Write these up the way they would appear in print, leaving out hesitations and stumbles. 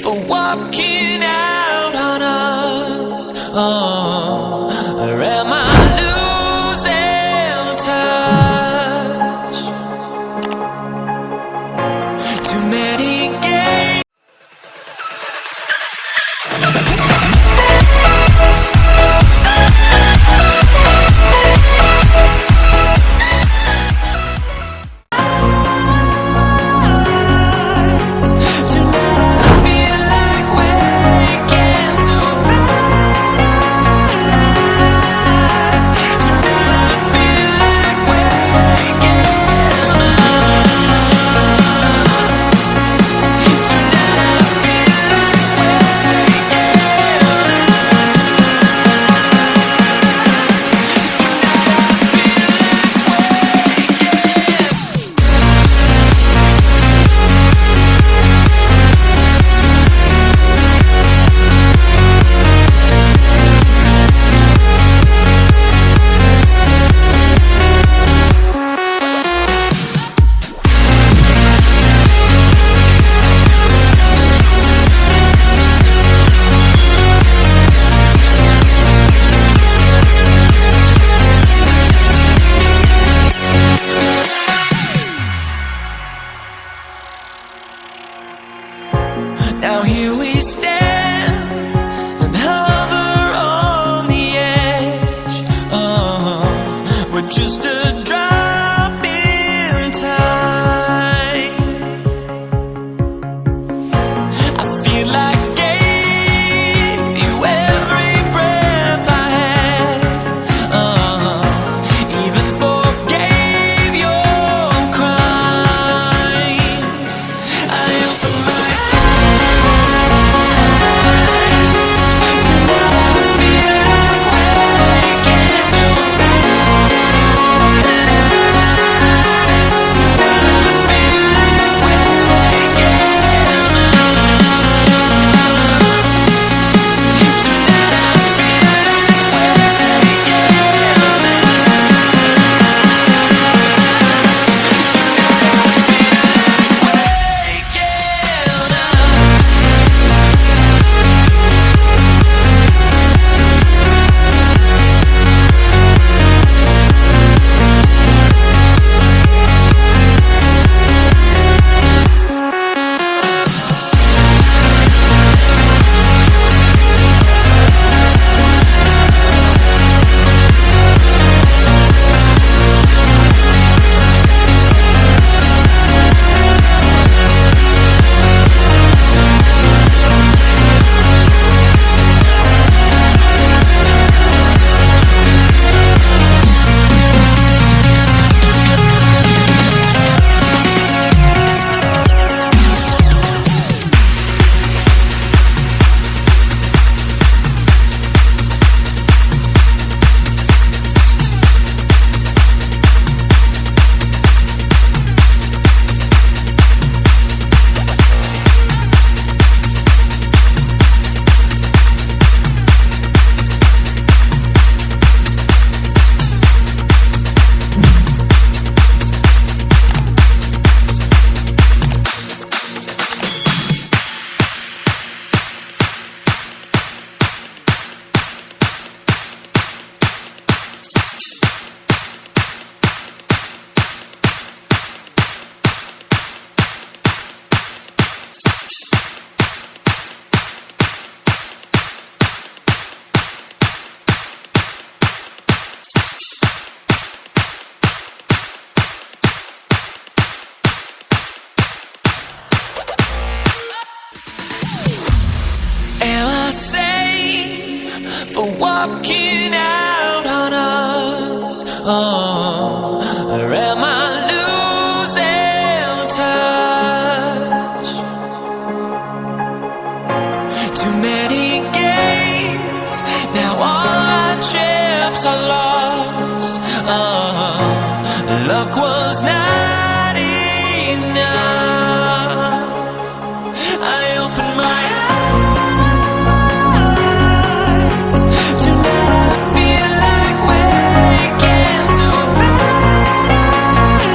for walking out on us? Oh, or am I losing touch? Too many games. Now here we stand and hover on the edge. We're just a drop in time. I feel like I gave you every breath I had. Even forgave your crimes. I opened my safe for walking out on us? Or am I losing touch? Too many games, now all our chips are lost. Luck was not enough. I opened my eyes. Tonight I feel like waking so bad.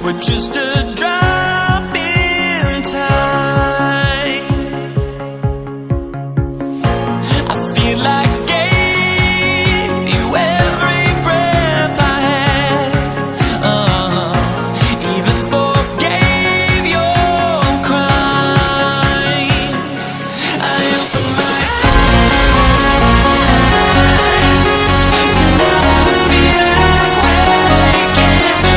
We're just a drop in time. I feel like I gave you every breath I had. Even forgave your crimes. I opened my eyes. Tonight I feel like waking to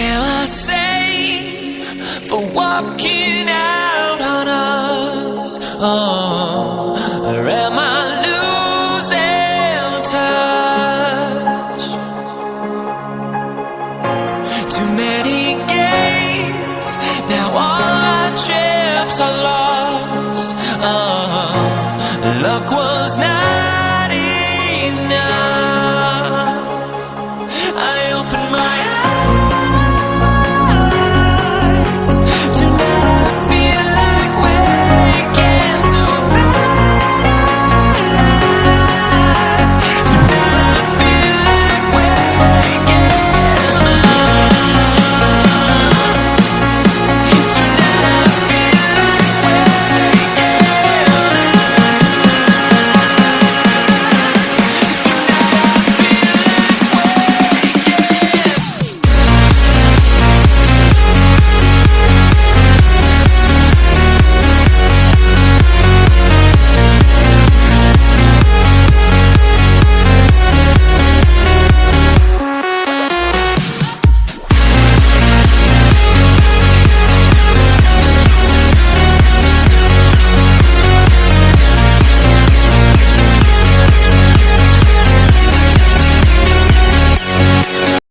am I sane for walking out on us? Or am I losing touch? Too many games, now all our chips are lost. Luck was